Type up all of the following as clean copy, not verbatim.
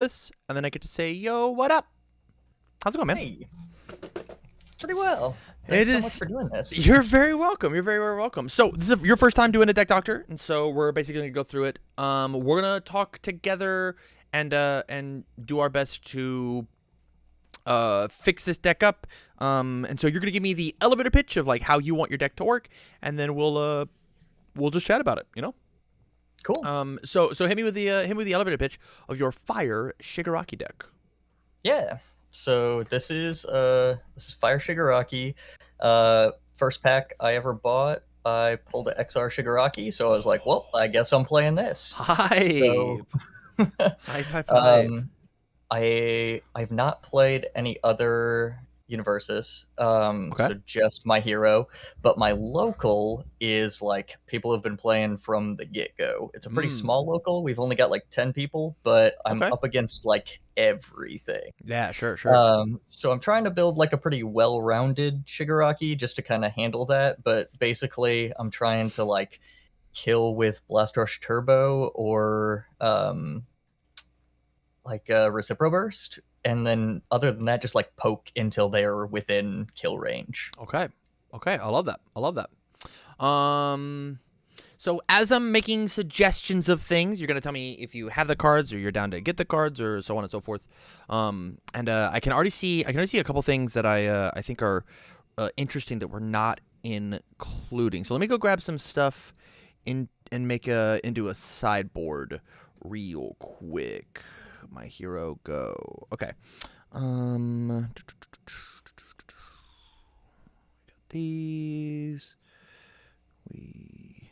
this, and then I get to say, yo, what up? How's it going, man? Hey, pretty well. It Thanks so is. much for doing this. You're very welcome. You're very, very welcome. So this is your first time doing a deck doctor, and so we're basically gonna go through it. We're gonna talk together and do our best to fix this deck up. And so you're gonna give me the elevator pitch of like how you want your deck to work, and then we'll just chat about it. You know. Cool. So hit me with the elevator pitch of your Fire Shigaraki deck. Yeah. So this is Fire Shigaraki. First pack I ever bought. I pulled an XR Shigaraki, so I was like, well, I guess I'm playing this. Hi. So, Hi. I've not played any other universes, Okay. so just my hero. But my local is like people have been playing from the get-go. It's a pretty small local. We've only got like 10 people, but I'm Okay. up against like everything. Yeah, sure. So I'm trying to build like a pretty well-rounded Shigaraki just to kind of handle that. But basically, I'm trying to like kill with Blast Rush Turbo or Recipro Burst, and then other than that, just like poke until they're within kill range. Okay. I love that. So as I'm making suggestions of things, you're gonna tell me if you have the cards or you're down to get the cards or so on and so forth. And I can already see a couple things that I think are interesting that we're not including. So let me go grab some stuff and make into a sideboard real quick. My hero go. Okay. Got these. I'm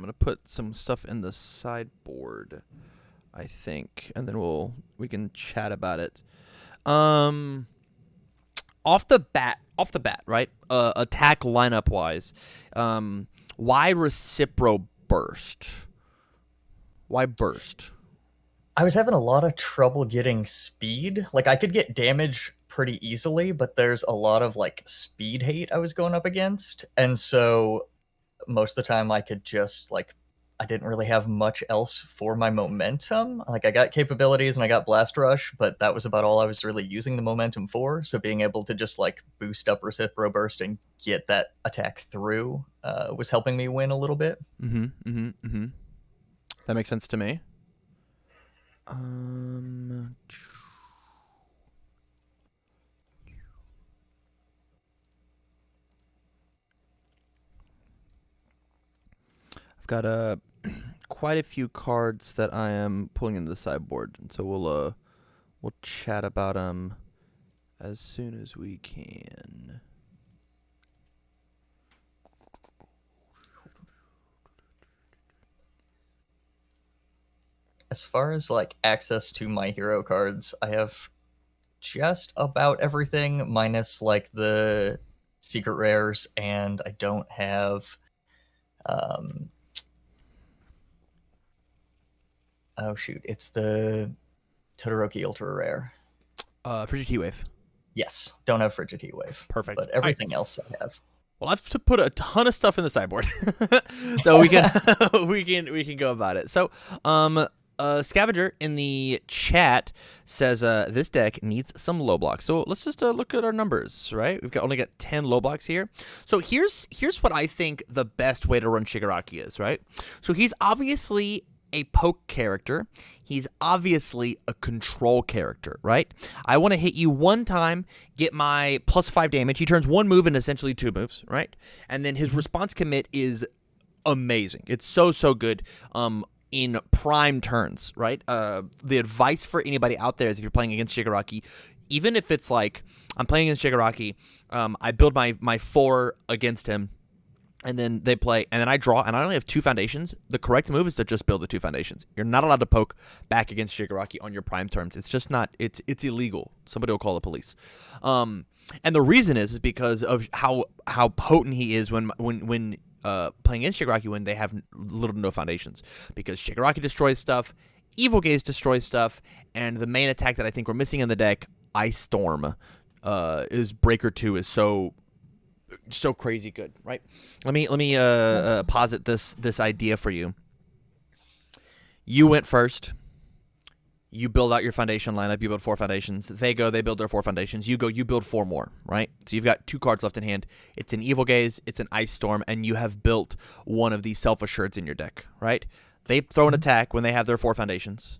gonna put some stuff in the sideboard, I think, and then we can chat about it. Off the bat, right? Attack lineup wise, why Recipro Burst? Why Burst? I was having a lot of trouble getting speed. Like I could get damage pretty easily, but there's a lot of like speed hate I was going up against, and so most of the time I could just like I didn't really have much else for my momentum. Like I got capabilities and I got Blast Rush, but that was about all I was really using the momentum for. So being able to just like boost up Recipro Burst and get that attack through was helping me win a little bit. That makes sense to me. I've got quite a few cards that I am pulling into the sideboard, and so we'll chat about them as soon as we can. As far as like access to my hero cards, I have just about everything minus like the secret rares, and I don't have oh shoot, it's the Todoroki Ultra Rare. Frigid Heat Wave. Yes, don't have Frigid Heat Wave. Perfect. But everything else I have. Well, I've to put a ton of stuff in the sideboard, so we can we can go about it. So, Scavenger in the chat says this deck needs some low blocks. So let's just look at our numbers, right? We've only got 10 low blocks here. So here's what I think the best way to run Shigaraki is, right? So he's obviously a poke character. He's obviously a control character, right? I want to hit you one time, get my +5 damage. He turns one move and essentially two moves, right? And then his response commit is amazing. It's so good. In prime turns, right? The advice for anybody out there is if you're playing against Shigaraki, even if it's like I'm playing against Shigaraki, I build my 4 against him, and then they play, and then I draw, and I only have 2 foundations. The correct move is to just build the 2 foundations. You're not allowed to poke back against Shigaraki on your prime terms. It's just not. It's illegal. Somebody will call the police. And the reason is because of how potent he is when playing against Shigaraki when they have little to no foundations, because Shigaraki destroys stuff, Evil Gaze destroys stuff, and the main attack that I think we're missing in the deck, Ice Storm, is Breaker 2 is so so crazy good, right? Let me posit this idea for you. You went first. You build out your foundation lineup. You build 4 foundations. They build their 4 foundations. You go, you build 4 more, right? So you've got 2 cards left in hand. It's an Evil Gaze, it's an Ice Storm, and you have built one of these Self-Assureds in your deck, right? They throw an attack when they have their 4 foundations.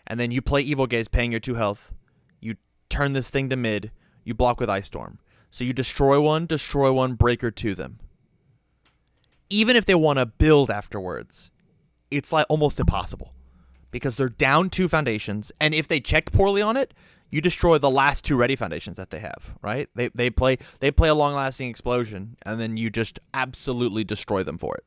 And then you play Evil Gaze, paying your 2 health. You turn this thing to mid. You block with Ice Storm. So you destroy one, breaker 2 them. Even if they want to build afterwards, it's like almost impossible. Because they're down 2 foundations, and if they checked poorly on it, you destroy the last 2 ready foundations that they have, right? They play a long-lasting explosion, and then you just absolutely destroy them for it,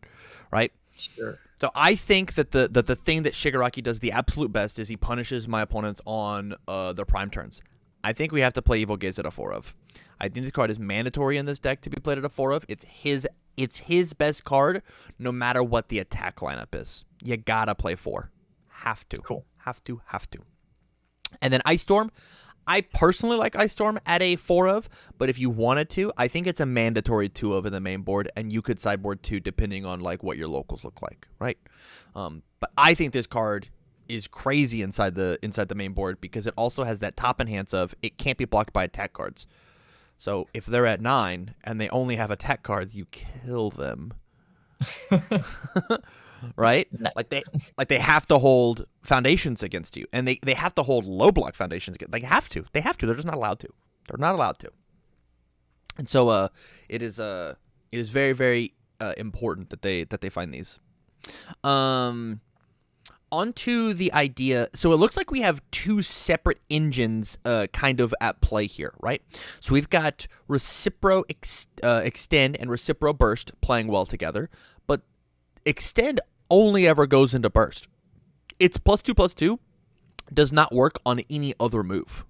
right? Sure. So I think that the thing that Shigaraki does the absolute best is he punishes my opponents on their prime turns. I think we have to play Evil Gaze at a 4 of. I think this card is mandatory in this deck to be played at a 4 of. It's his best card, no matter what the attack lineup is. You gotta play 4. Have to. Cool. Have to. And then Ice Storm. I personally like Ice Storm at a 4 of, but if you wanted to, I think it's a mandatory 2 of in the main board, and you could sideboard 2 depending on like what your locals look like, right? But I think this card is crazy inside the main board because it also has that top enhance of it can't be blocked by attack cards. So if they're at 9 and they only have attack cards, you kill them. Right? Nice. Like they have to hold foundations against you, and they have to hold low block foundations against. They have to. They're just not allowed to. They're not allowed to. And so it is very, very important that they find these. Onto the idea. So it looks like we have 2 separate engines kind of at play here, right? So we've got Extend and Recipro Burst playing well together, but Extend only ever goes into Burst. It's +2/+2 does not work on any other move,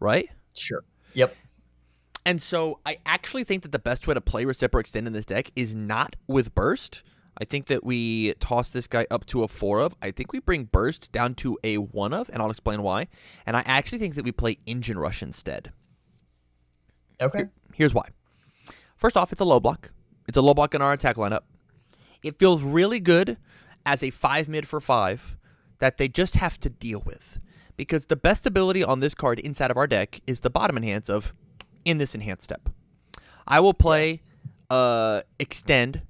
right? Sure. Yep. And so I actually think that the best way to play Recipro Extend in this deck is not with Burst. I think that we toss this guy up to a 4 of. I think we bring Burst down to a 1 of, and I'll explain why. And I actually think that we play Engine Rush instead. Okay. Here's why. First off, it's a low block. It's a low block in our attack lineup. It feels really good as a 5 mid for 5 that they just have to deal with. Because the best ability on this card inside of our deck is the bottom enhance of in this enhance step. I will play Extend,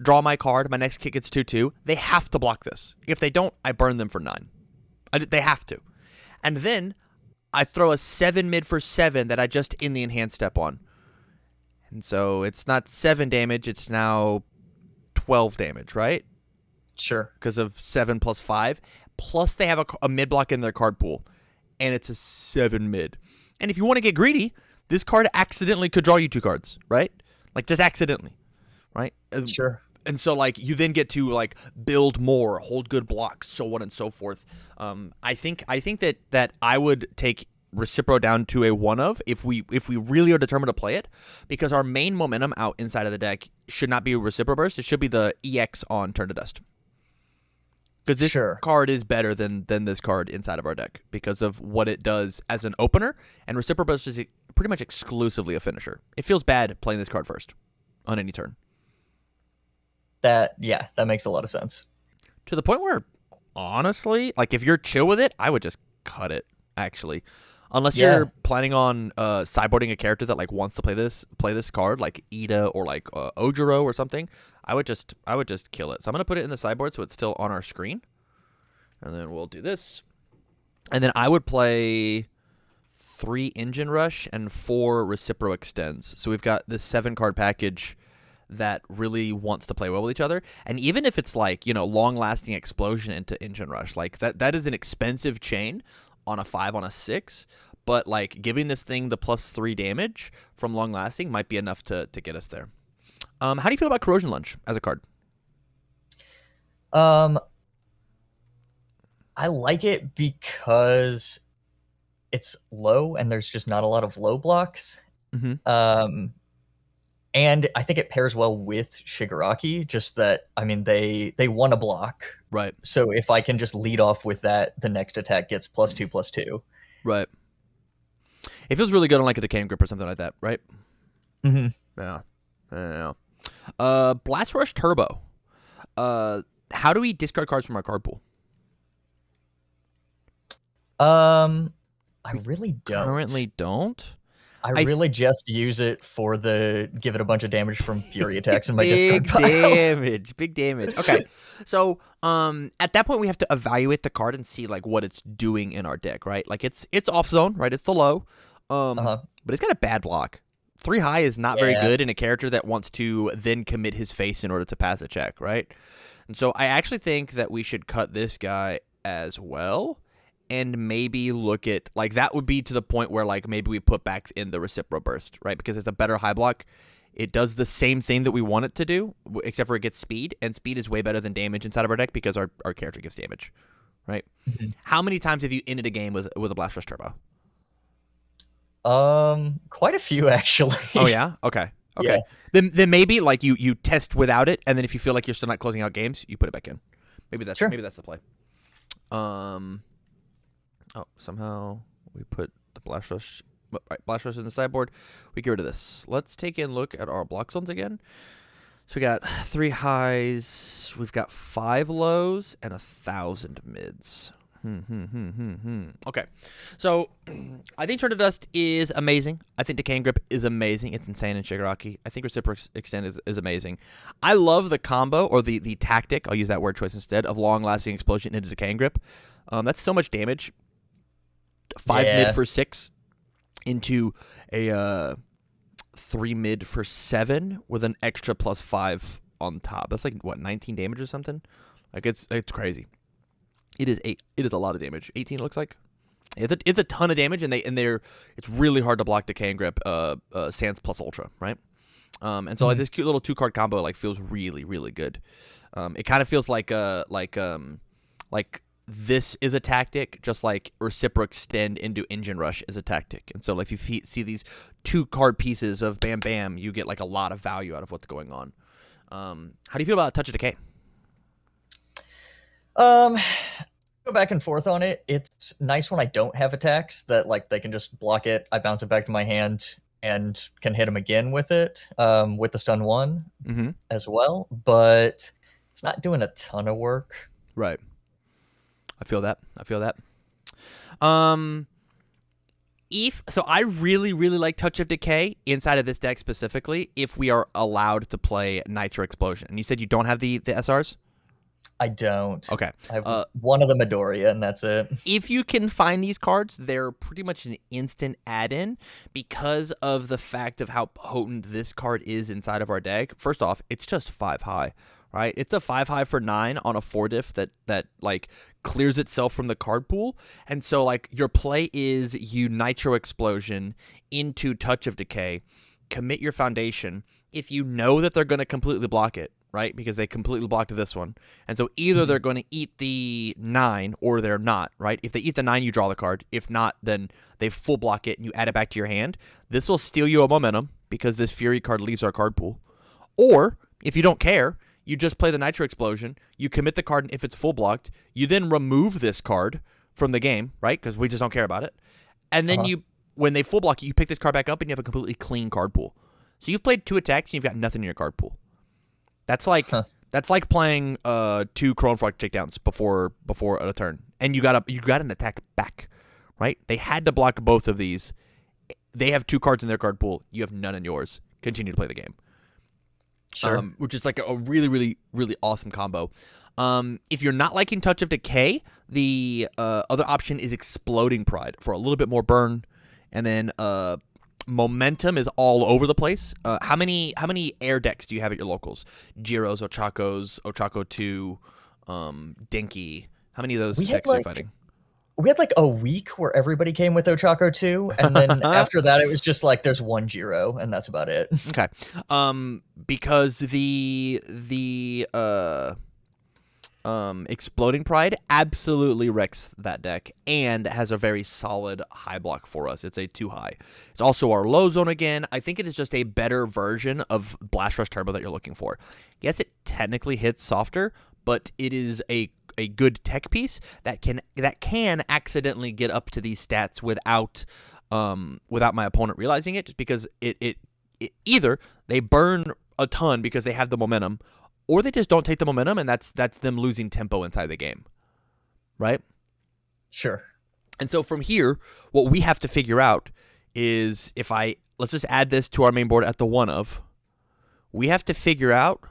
draw my card, my next kick gets 2/2. They have to block this. If they don't, I burn them for 9. They have to. And then I throw a 7 mid for 7 that I just in the enhance step on. And so it's not 7 damage, it's now 12 damage, right? Sure. Because of 7 + 5. Plus they have a mid block in their card pool. And it's a 7 mid. And if you want to get greedy, this card accidentally could draw you 2 cards, right? Like just accidentally, right? Sure. And so like you then get to like build more, hold good blocks, so on and so forth. I think that I would take Recipro down to a 1 of if we really are determined to play it, because our main momentum out inside of the deck should not be Recipro Burst. It should be the EX on Turn to Dust. Because this card is better than this card inside of our deck because of what it does as an opener, and Recipro Burst is pretty much exclusively a finisher. It feels bad playing this card first on any turn. That makes a lot of sense. To the point where, honestly, like if you're chill with it, I would just cut it, actually. Unless you're planning on sideboarding a character that like wants to play this card, like Ida or like Ojiro or something, I would just kill it. So I'm gonna put it in the sideboard so it's still on our screen, and then we'll do this, and then I would play 3 Engine Rush and 4 Recipro Extends. So we've got this 7 card package that really wants to play well with each other. And even if it's like, long-lasting explosion into Engine Rush, like that is an expensive chain on a 5 on a 6, but like giving this thing the +3 damage from long-lasting might be enough to get us there. How do you feel about Corrosion Lunge as a card? I like it because it's low and there's just not a lot of low blocks. Mm-hmm. And I think it pairs well with Shigaraki, just that, I mean, they want to block. Right. So if I can just lead off with that, the next attack gets +2/+2. Right. It feels really good on like a Decaying Grip or something like that, right? Mm-hmm. Yeah. Yeah. Blast Rush Turbo. How do we discard cards from our card pool? I really don't. Currently don't. I really just use it for give it a bunch of damage from fury attacks in my discard pile. Big damage. Okay. So, at that point we have to evaluate the card and see like what it's doing in our deck, right? Like it's off zone, right? It's the low. But it's got a bad block. 3 high is not very good in a character that wants to then commit his face in order to pass a check, right? And so I actually think that we should cut this guy as well. And maybe look at, like, that would be to the point where, like, maybe we put back in the Recipro Burst, right? Because it's a better high block. It does the same thing that we want it to do, except for it gets speed. And speed is way better than damage inside of our deck because our character gives damage, right? Mm-hmm. How many times have you ended a game with a Blast Rush Turbo? Quite a few, actually. Oh, yeah? Okay. Yeah. Then maybe, like, you test without it, and then if you feel like you're still not closing out games, you put it back in. Maybe that's the play. Oh, somehow we put the Blast Rush in the sideboard. We get rid of this. Let's take a look at our block zones again. So we got 3 highs. We've got 5 lows and 1,000 mids. Okay. So I think Turn to Dust is amazing. I think Decaying Grip is amazing. It's insane in Shigaraki. I think Reciproc Extend is amazing. I love the combo, or the tactic, I'll use that word choice instead, of Long-Lasting Explosion into Decaying Grip. That's so much damage. 5 mid for 6 into a 3 mid for 7 with an extra +5 on top. That's like what, 19 damage or something? Like it's crazy. It is a lot of damage. 18 it looks like. It's a ton of damage, and it's really hard to block Decaying Grip Sans plus Ultra, right? And so like this cute little 2-card combo like feels really, really good. It kind of feels like this is a tactic, just like Reciproc Extend into Engine Rush is a tactic. And so like if you see these 2-card pieces of Bam Bam, you get like a lot of value out of what's going on. How do you feel about Touch of Decay? Go back and forth on it. It's nice when I don't have attacks that like they can just block it. I bounce it back to my hand and can hit them again with it, with the stun 1 as well. But it's not doing a ton of work. Right. I feel that. So I really, really like Touch of Decay inside of this deck specifically if we are allowed to play Nitro Explosion. And you said you don't have the SRs? I don't. Okay. I have one of the Midoriya, and that's it. If you can find these cards, they're pretty much an instant add-in because of the fact of how potent this card is inside of our deck. First off, it's just 5 high, right? It's a 5 high for 9 on a 4 diff that like clears itself from the card pool. And so like your play is you Nitro Explosion into Touch of Decay, commit your foundation. If you know that they're going to completely block it, right? Because they completely blocked this one. And so either they're going to eat the 9 or they're not, right? If they eat the 9, you draw the card. If not, then they full block it and you add it back to your hand. This will steal you a momentum because this Fury card leaves our card pool. Or if you don't care, you just play the Nitro Explosion, you commit the card, and if it's full blocked, you then remove this card from the game, right? Because we just don't care about it. And then when they full block you pick this card back up and you have a completely clean card pool. So you've played 2 attacks and you've got nothing in your card pool. That's like playing 2 Chrome Frog takedowns before a turn, and you got an attack back, right? They had to block both of these. They have 2 cards in their card pool. You have none in yours. Continue to play the game. Sure. Which is like a really, really, really awesome combo. If you're not liking Touch of Decay, the other option is Exploding Pride for a little bit more burn, and then Momentum is all over the place. How many air decks do you have at your locals? Jiros, Ochako 2, Denki. How many of those decks are you fighting? We had like a week where everybody came with Ochako 2, and then after that it was just like there's 1 Jiro, and that's about it. Okay. Because the Exploding Pride absolutely wrecks that deck and has a very solid high block for us. It's a 2 high. It's also our low zone again. I think it is just a better version of Blast Rush Turbo that you're looking for. Yes, it technically hits softer, but it is a good tech piece that can accidentally get up to these stats without my opponent realizing it, just because it either they burn a ton because they have the momentum, or they just don't take the momentum, and that's them losing tempo inside the game, right? Sure. And so from here, what we have to figure out is let's just add this to our main board at the 1 of. We have to figure out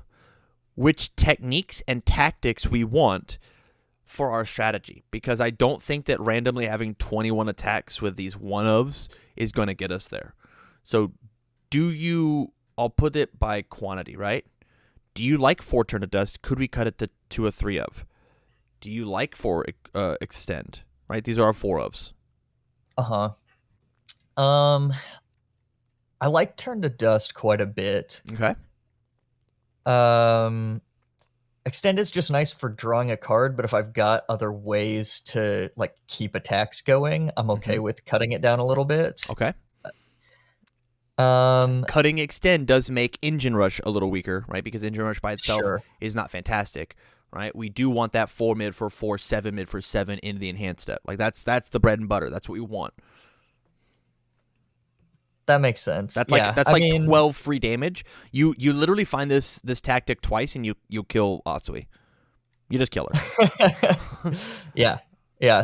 which techniques and tactics we want for our strategy, because I don't think that randomly having 21 attacks with these 1 ofs is going to get us there. So I'll put it by quantity, right? Do you like 4 Turn to Dust? Could we cut it to a 3 of? Do you like 4 Extend? Right? These are our 4 ofs. Uh-huh. I like Turn to Dust quite a bit. Okay. Extend is just nice for drawing a card, but if I've got other ways to like keep attacks going, I'm okay with cutting it down a little bit. Okay. Um, Cutting Extend does make Engine Rush a little weaker, right? Because Engine Rush by itself is not fantastic, right? We do want that 4 mid for 4, 7 mid for 7 into the enhanced step. Like that's the bread and butter. That's what we want. That makes sense. That's like 12 free damage. You literally find this tactic twice and you kill Asui. You just kill her. Yeah.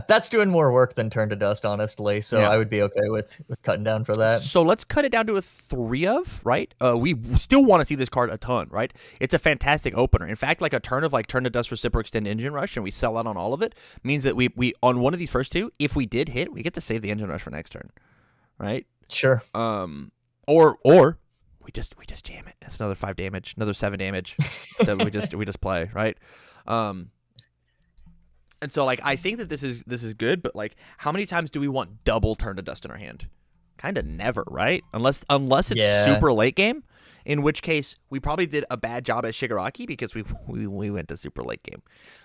That's doing more work than Turn to Dust, honestly. So I would be okay with cutting down for that. So let's cut it down to a 3 of, right? We still want to see this card a ton, right? It's a fantastic opener. In fact, like a turn of like Turn to Dust, Reciprocal Extend, Engine Rush, and we sell out on all of it, means that we on one of these first 2, if we did hit, we get to save the Engine Rush for next turn, right? Sure. Or we just jam it. It's another 5 damage, another 7 damage that we just play, right? And so like I think that this is good, but like how many times do we want double Turn to Dust in our hand? Kind of never, right? Unless it's super late game, in which case we probably did a bad job at Shigaraki because we went to super late game.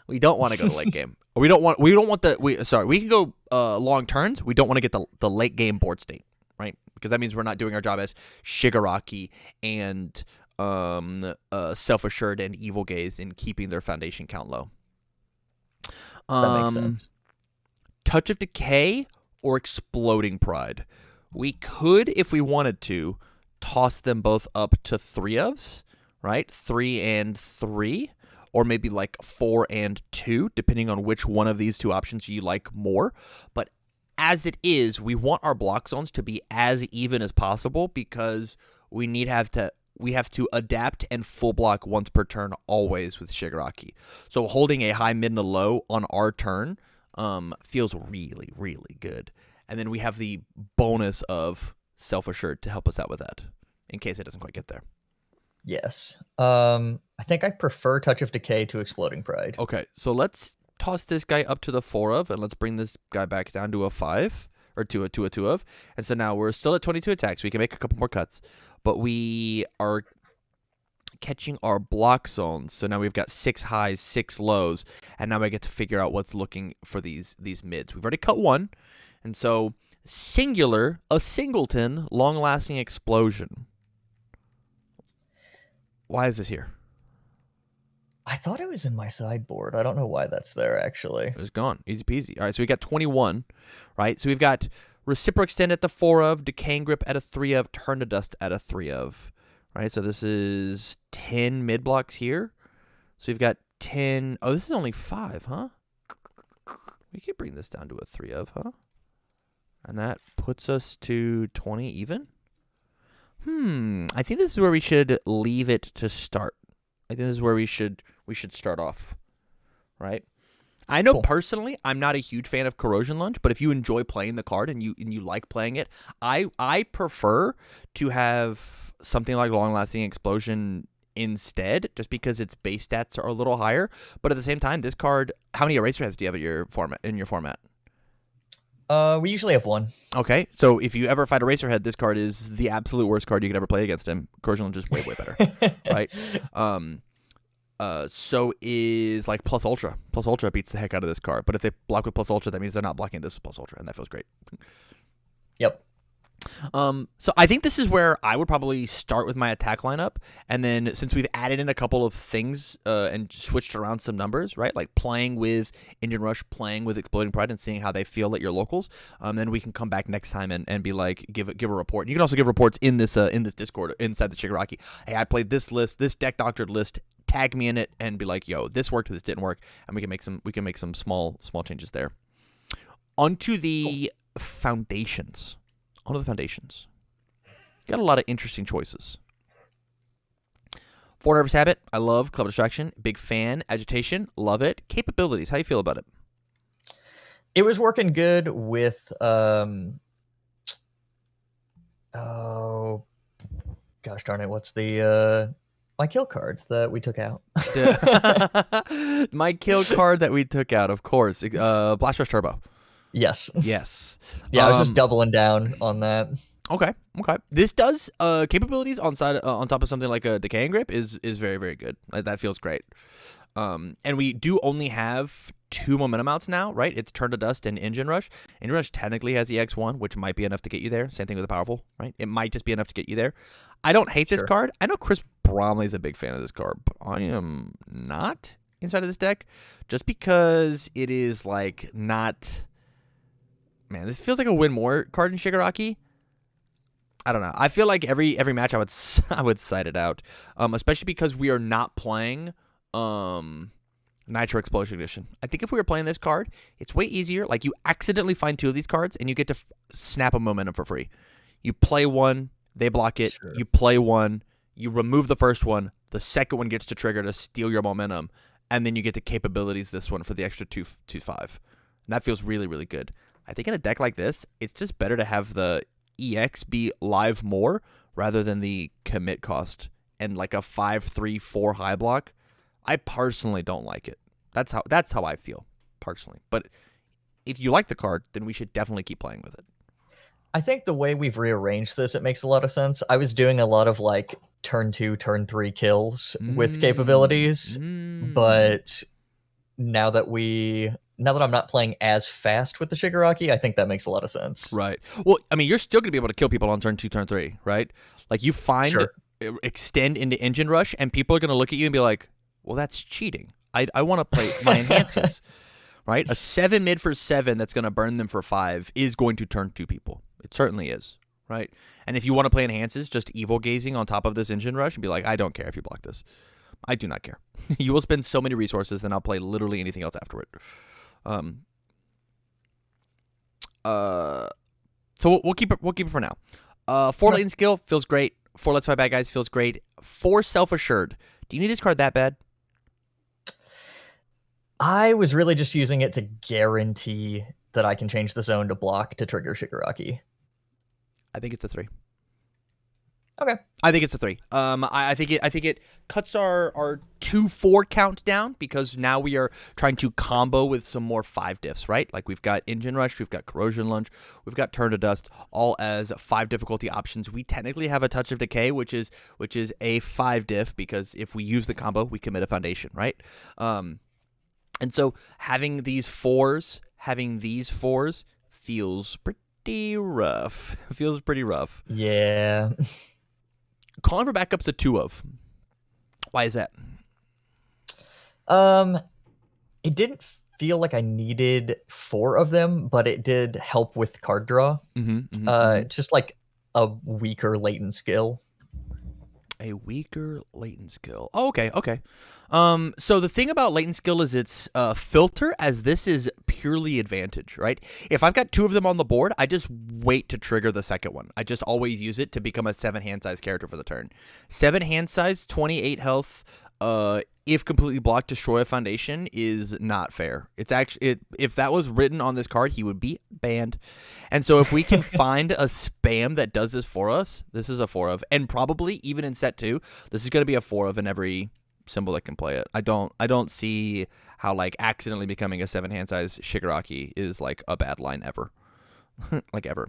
We don't want to go to late game. We can go long turns. We don't want to get the late game board state, right? Because that means we're not doing our job as Shigaraki and Self-Assured and Evil Gaze in keeping their foundation count low. That makes sense. Touch of Decay or Exploding Pride. We could, if we wanted to, toss them both up to 3 ofs, right? 3 and 3, or maybe like 4 and 2, depending on which one of these 2 options you like more. But as it is, we want our block zones to be as even as possible because we have to adapt and full block once per turn always with Shigaraki. So holding a high, mid, and a low on our turn feels really, really good. And then we have the bonus of Self-Assured to help us out with that in case it doesn't quite get there. Yes. I think I prefer Touch of Decay to Exploding Pride. Okay, so let's toss this guy up to the 4 of, and let's bring this guy back down to a 5, or to a 2 of. And so now we're still at 22 attacks. We can make a couple more cuts, but we are catching our block zones. So now we've got 6 highs, 6 lows, and now I get to figure out what's looking for these mids. We've already cut 1, and so a singleton, long-lasting explosion. Why is this here? I thought it was in my sideboard. I don't know why that's there, actually. It was gone. Easy peasy. All right, so we got 21, right? So we've got Reciprocal Extend at the 4 of, Decaying Grip at a 3 of, Turn to Dust at a 3 of, right? So this is 10 mid blocks here. So we've got 10. Oh, this is only 5, huh? We could bring this down to a 3 of, huh? And that puts us to 20 even? I think this is where we should leave it to start. I think this is where we should start off, right? I know personally I'm not a huge fan of Corrosion Lunge, but if you enjoy playing the card and you like playing it, I prefer to have something like Long Lasting Explosion instead, just because its base stats are a little higher. But at the same time, this card, how many Eraserheads do you have in your format? We usually have 1. Okay, so if you ever fight Eraserhead, this card is the absolute worst card you could ever play against him. Corrosion Lunge is way better, right? So is like Plus Ultra. Plus Ultra beats the heck out of this card. But if they block with Plus Ultra, that means they're not blocking this with Plus Ultra, and that feels great. Yep. So I think this is where I would probably start with my attack lineup, and then since we've added in a couple of things and switched around some numbers, right? Like playing with Engine Rush, playing with Exploding Pride, and seeing how they feel at your locals. Then we can come back next time and be like give a report. And you can also give reports in this Discord inside the Shigaraki. Hey, I played this list, this deck doctored list. Tag me in it and be like, yo, this worked, this didn't work, and we can make some small changes there. Onto the foundations. Onto the foundations. Got a lot of interesting choices. Four Nervous Habit, I love. Clever Distraction, big fan. Agitation, love it. Capabilities, how you feel about it? It was working good with oh gosh darn it, what's the my kill card that we took out? My kill card that we took out, of course. Blast Rush Turbo. Yes. Yes. Yeah, I was just doubling down on that. Okay. This does capabilities on top of something like a Decaying Grip is very, very good. That feels great. And we do only have 2 momentum outs now, right? It's Turn to Dust and Engine Rush. Engine Rush technically has the X1, which might be enough to get you there. Same thing with the Powerful, right? It might just be enough to get you there. I don't hate this card. I know Chris Bromley's a big fan of this card, but I am not inside of this deck just because it is like not... Man, this feels like a win more card in Shigaraki. I don't know. I feel like every match I would side it out, especially because we are not playing Nitro Explosion Edition. I think if we were playing this card, it's way easier. Like you accidentally find 2 of these cards and you get to snap a momentum for free. You play one, they block it. Sure. You play one, you remove the first one, the second one gets to trigger to steal your momentum, and then you get to capabilities this one for the extra 2/5. And that feels really, really good. I think in a deck like this, it's just better to have the EX be live more rather than the commit cost and like a 5/3/4 high block. I personally don't like it. That's how I feel personally. But if you like the card, then we should definitely keep playing with it. I think the way we've rearranged this, it makes a lot of sense. I was doing a lot of like turn 2, turn 3 kills with capabilities, but now that I'm not playing as fast with the Shigaraki, I think that makes a lot of sense. Right. Well, I mean, you're still going to be able to kill people on turn 2, turn 3, right? Like you find extend into Engine Rush, and people are going to look at you and be like, well, that's cheating. I want to play my enhances, right? A 7 mid for 7 that's going to burn them for 5 is going to turn 2 people. It certainly is, right? And if you want to play enhances, just evil gazing on top of this Engine Rush and be like, I don't care if you block this. I do not care. You will spend so many resources, then I'll play literally anything else afterward. So we'll keep it for now. 4 latent skill feels great. 4 Let's Fight Bad Guys feels great. 4 self-assured. Do you need this card that bad? I was really just using it to guarantee that I can change the zone to block to trigger Shigaraki. I think it's a 3. Okay. I think it's a 3. I think it cuts our 2/4 count down because now we are trying to combo with some more 5 diffs, right? Like we've got Engine Rush, we've got Corrosion Lunge, we've got Turn to Dust, all as 5 difficulty options. We technically have a Touch of Decay, which is a 5 diff because if we use the combo, we commit a Foundation, right? And so having these fours feels pretty rough. Feels pretty rough. Yeah. Calling for backup's a 2 of. Why is that? It didn't feel like I needed 4 of them, but it did help with card draw. Just like a weaker latent skill. A weaker latent skill. Oh, okay. So the thing about latent skill is it's filter, as this is purely advantage, right? If I've got 2 of them on the board, I just wait to trigger the second one. I just always use it to become a 7 hand size character for the turn. 7 hand size, 28 health. If completely blocked, destroy a foundation is not fair. It's actually if that was written on this card, he would be banned. And so if we can find a spam that does this for us, this is a 4 of, and probably even in set 2, this is going to be a 4 of in every symbol that can play it. I don't see how like accidentally becoming a 7 hand size Shigaraki is like a bad line ever. Like ever.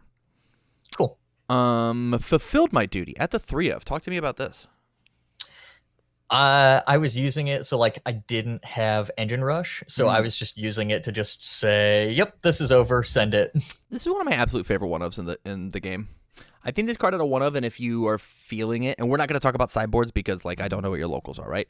Cool. Fulfilled my duty at the 3 of. Talk to me about this. I was using it so like I didn't have Engine Rush, so I was just using it to just say, "Yep, this is over. Send it." This is one of my absolute favorite 1-ofs in the game. I think this card at a 1 of, and if you are feeling it, and we're not going to talk about sideboards because, like, I don't know what your locals are, right?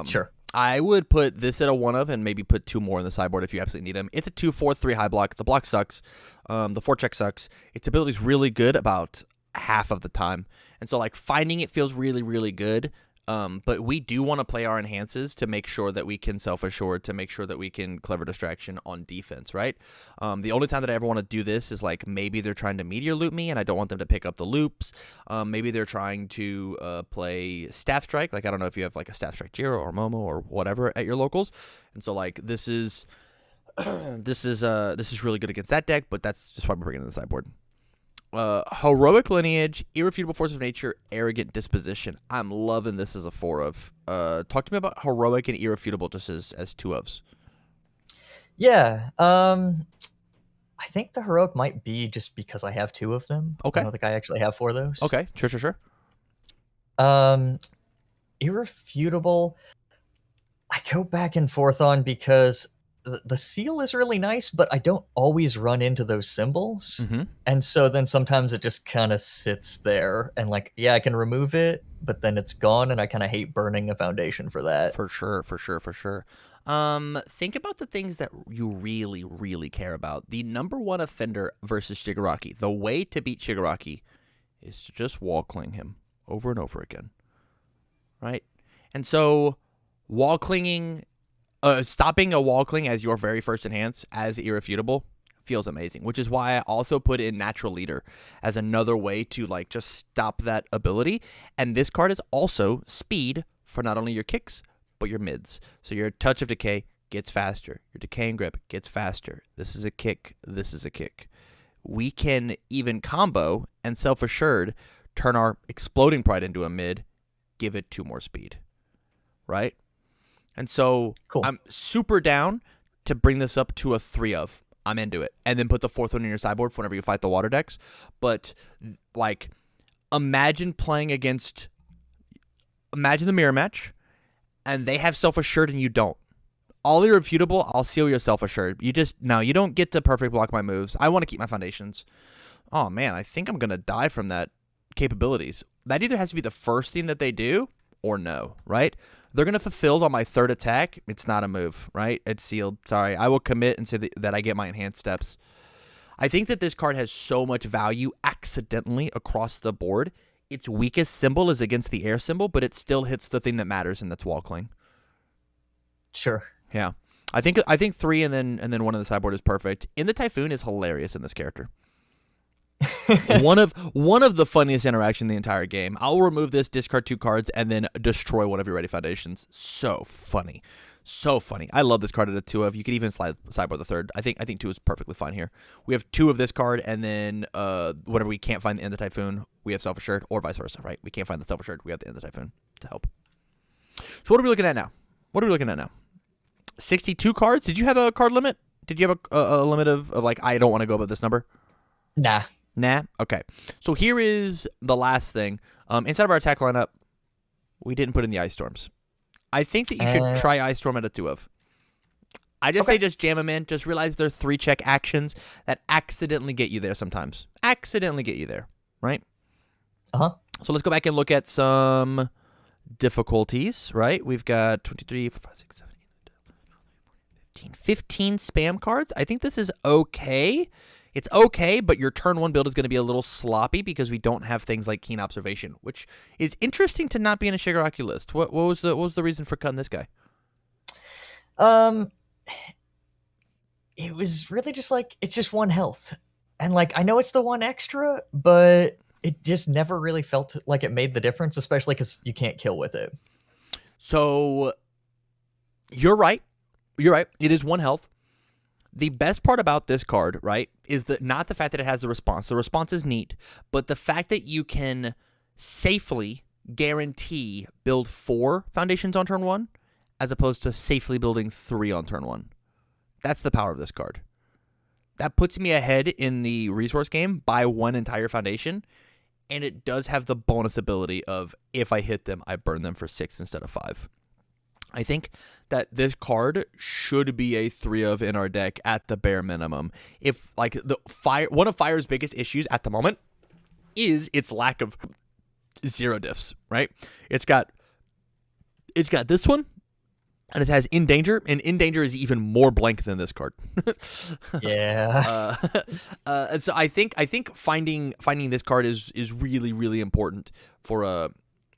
Sure. I would put this at a 1 of and maybe put 2 more in the sideboard if you absolutely need them. It's a 2/4/3 high block. The block sucks. The forecheck sucks. Its ability is really good about half of the time. And so, like, finding it feels really, really good. But we do want to play our enhances to make sure that we can self-assured, to make sure that we can clever distraction on defense, right? The only time that I ever want to do this is like maybe they're trying to meteor loop me and I don't want them to pick up the loops. Maybe they're trying to play staff strike. Like, I don't know if you have like a staff strike Jiro or Momo or whatever at your locals. And so like this is this is really good against that deck, but that's just why we're bringing it in the sideboard. Heroic Lineage, Irrefutable Force of Nature, Arrogant Disposition. I'm loving this as a 4 of. Talk to me about Heroic and Irrefutable just as 2 ofs. Yeah. I think the Heroic might be just because I have 2 of them. Okay. I don't think I actually have 4 of those. Okay, sure. Irrefutable, I go back and forth on because the seal is really nice, but I don't always run into those symbols. Mm-hmm. And so then sometimes it just kind of sits there and like, yeah, I can remove it, but then it's gone and I kind of hate burning a foundation for that. For sure. Think about the things that you really, really care about. The number 1 offender versus Shigaraki. The way to beat Shigaraki is to just wall cling him over and over again. Right? And so wall clinging, stopping a wall cling as your very first enhance as Irrefutable feels amazing, which is why I also put in Natural Leader as another way to like just stop that ability. And this card is also speed for not only your kicks, but your mids. So your Touch of Decay gets faster. Your Decaying Grip gets faster. This is a kick. This is a kick. We can even combo and self-assured turn our Exploding Pride into a mid, give it 2 more speed. Right? And so cool. I'm super down to bring this up to a 3 of. I'm into it. And then put the 4th one in your sideboard for whenever you fight the water decks. But, like, imagine the mirror match, and they have self-assured and you don't. All Irrefutable, I'll seal your self-assured. You don't get to perfect block my moves. I want to keep my foundations. Oh, man, I think I'm going to die from that capabilities. That either has to be the first thing that they do or no, right? They're going to fulfill on my 3rd attack. It's not a move, right? It's sealed. Sorry. I will commit and say that I get my enhanced steps. I think that this card has so much value accidentally across the board. Its weakest symbol is against the air symbol, but it still hits the thing that matters, and that's wall cling. Sure. Yeah. I think 3 and then 1 in the sideboard is perfect. In the Typhoon is hilarious in this character. one of the funniest interactions in the entire game. I'll remove this, discard 2 cards, and then destroy one of your ready foundations. So funny. I love this card at a 2 of. You could even sideboard the 3rd. I think 2 is perfectly fine here. We have 2 of this card, and then whatever we can't find in the Typhoon, we have self-assured, or vice versa, right? We can't find the self-assured, we have the end of the Typhoon to help. So what are we looking at now? 62 cards? Did you have a card limit? Did you have a limit of like, I don't want to go above this number? Nah? Okay. So here is the last thing. Inside of our attack lineup, we didn't put in the Ice Storms. I think that you should try Ice Storm at a 2 of. I just say just jam them in. Just realize they're 3-check actions that accidentally get you there sometimes. Right? Uh-huh. So let's go back and look at some difficulties, right? We've got 23, 4, 5, 6, 7, 8, 9, 10, 15 spam cards. I think this is okay. It's okay, but your turn 1 build is going to be a little sloppy because we don't have things like Keen Observation, which is interesting to not be in a Shigaraki list. What was the reason for cutting this guy? It was really just like, it's just 1 health. And like, I know it's the 1 extra, but it just never really felt like it made the difference, especially because you can't kill with it. So you're right. It is 1 health. The best part about this card, right, is that not the fact that it has the response. The response is neat, but the fact that you can safely guarantee build 4 foundations on turn 1 as opposed to safely building 3 on turn 1. That's the power of this card. That puts me ahead in the resource game by 1 entire foundation, and it does have the bonus ability of if I hit them, I burn them for 6 instead of 5. I think that this card should be a 3 of in our deck at the bare minimum. If like one of Fire's biggest issues at the moment is its lack of zero diffs, right? It's got this one, and it has In Danger, and In Danger is even more blank than this card. Yeah. And so I think finding this card is really, really important for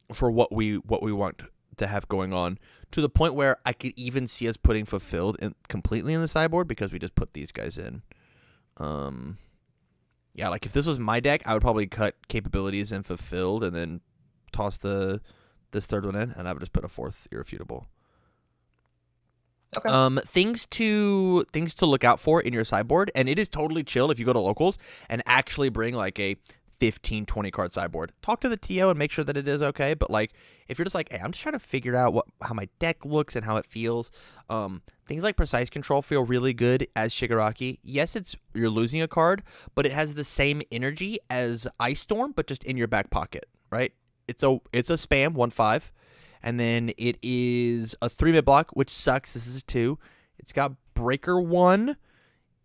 what we want to have going on, to the point where I could even see us putting Fulfilled completely in the sideboard, because we just put these guys in. Yeah, like if this was my deck, I would probably cut Capabilities and Fulfilled, and then toss this third one in, and I would just put a fourth Irrefutable. Okay. Things to look out for in your sideboard, and it is totally chill if you go to locals and actually bring like a 15, 20 card sideboard. Talk to the TO and make sure that it is okay. But like, if you're just like, hey, I'm just trying to figure out how my deck looks and how it feels. Things like Precise Control feel really good as Shigaraki. Yes, you're losing a card, but it has the same energy as Ice Storm, but just in your back pocket, right? It's a spam 1/5. And then it is a 3-mid block, which sucks. This is a 2. It's got Breaker 1,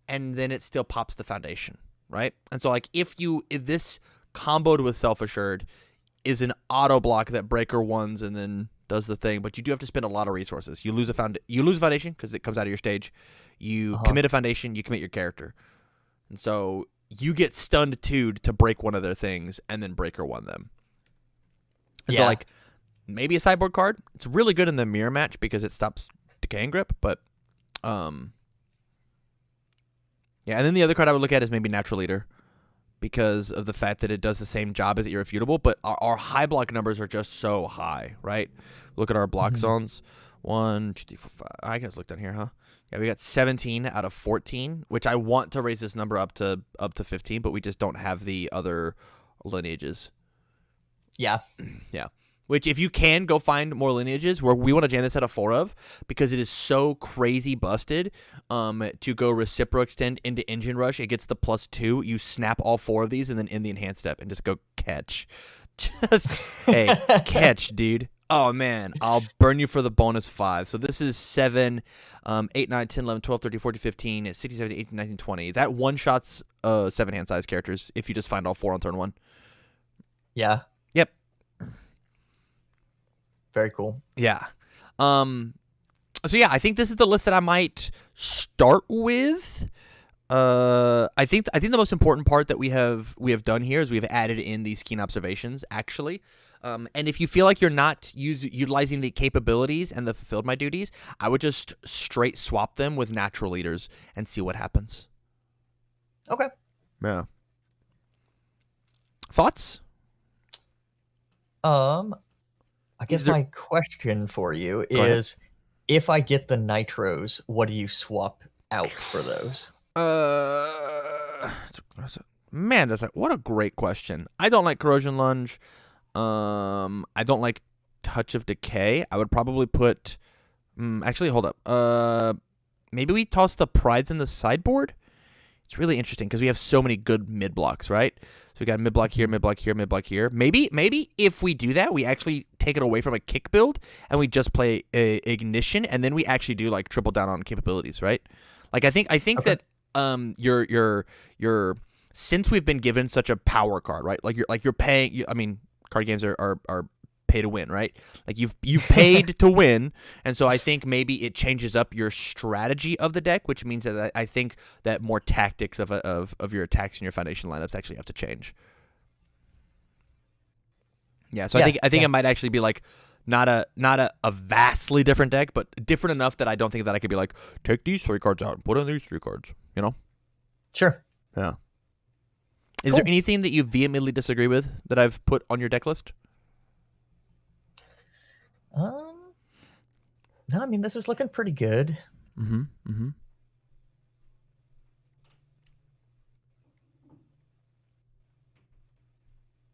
and then it still pops the Foundation, right? And so, like, if this comboed with Self-Assured is an auto block that Breaker 1s and then does the thing, but you do have to spend a lot of resources. You lose a Foundation because it comes out of your stage. You commit a Foundation, you commit your character. And so you get stunned 2'd to break one of their things and then Breaker 1 them. And so, like, maybe a sideboard card. It's really good in the mirror match because it stops Decaying Grip, but yeah, and then the other card I would look at is maybe Natural Leader, because of the fact that it does the same job as Irrefutable, but our high block numbers are just so high, right? Look at our block zones. 1, 2, 3, 4, 5. I can just look down here, huh? Yeah, we got 17 out of 14, which I want to raise this number up to 15, but we just don't have the other lineages. Yeah. Yeah. Which, if you can, go find more lineages where we want to jam this at a 4 of, because it is so crazy busted to go Recipro Extend into Engine Rush. It gets the +2. You snap all 4 of these and then in the enhanced step and just go catch. Just, hey, catch, dude. Oh, man, I'll burn you for the bonus 5. So this is 7, 8, 9, 10, 11, 12, 13, 14, 15, 16, 17, 18, 19, 20. That one-shots 7-hand size characters if you just find all 4 on turn 1. Yeah. Yep. Very cool. Yeah. So yeah, I think this is the list that I might start with. I think the most important part that we have done here is we have added in these keen observations, actually. And if you feel like you're not utilizing the capabilities and the fulfilled my duties, I would just straight swap them with natural leaders and see what happens. Okay. Yeah. Thoughts? I guess my question for you is, if I get the nitros, what do you swap out for those? Man, what a great question. I don't like Corrosion Lunge. I don't like Touch of Decay. I would probably put. Actually, hold up. Maybe we toss the Prides in the sideboard. It's really interesting because we have so many good mid blocks, right? So we got mid block here, mid block here, mid block here. Maybe if we do that, we actually take it away from a kick build and we just play a Ignition, and then we actually do like triple down on capabilities, right? Like I think Okay. that your since we've been given such a power card, right? Like you're paying. I mean, card games are pay to win, right? Like you've paid to win, and so I think maybe it changes up your strategy of the deck, which means that I think that more tactics of your attacks and your foundation lineups actually have to change. Yeah, so I think it might actually be like not a vastly different deck, but different enough that I don't think that I could be like, take these 3 cards out and put in these 3 cards, you know? Sure. Yeah. Is there anything that you vehemently disagree with that I've put on your deck list? No, I mean, this is looking pretty good.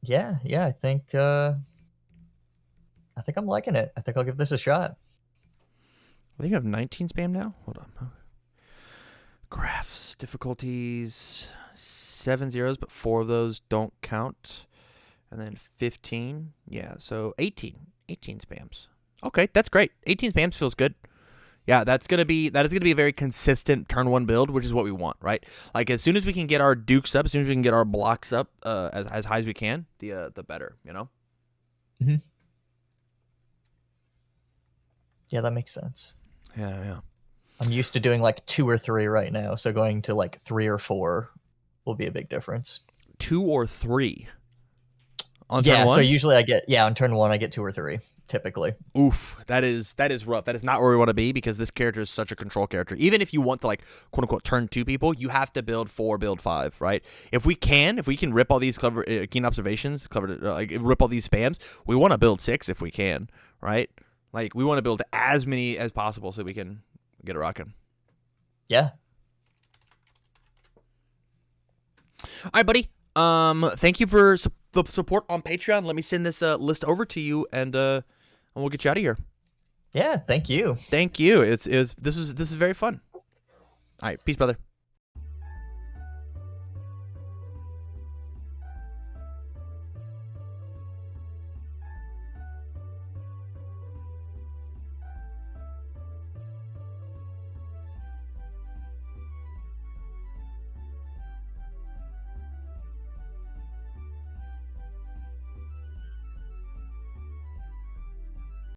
Yeah, I think I'm liking it. I think I'll give this a shot. I think you have 19 spam now. Hold on. Graphs, difficulties, 7 zeros, but 4 of those don't count. And then 15. Yeah, so 18 spams. Okay, that's great. 18 spams feels good. Yeah, that is gonna be a very consistent turn 1 build, which is what we want, right? Like as soon as we can get our dukes up, as soon as we can get our blocks up as high as we can, the better, you know. Mm-hmm. Yeah, that makes sense. Yeah. I'm used to doing like 2 or 3 right now, so going to like 3 or 4 will be a big difference. 2 or 3 on turn Yeah, 1? so usually on turn 1 I get 2 or 3 typically. Oof, that is rough. That is not where we want to be because this character is such a control character. Even if you want to like quote unquote turn 2 people, you have to build 4, build 5, right? If we can rip all these clever keen observations, like rip all these spams, we want to build 6 if we can, right? Like we want to build as many as possible so we can get it rocking. Yeah. All right, buddy. Thank you for the support on Patreon. Let me send this list over to you, and we'll get you out of here. Yeah, thank you. Thank you. This is very fun. All right, peace, brother.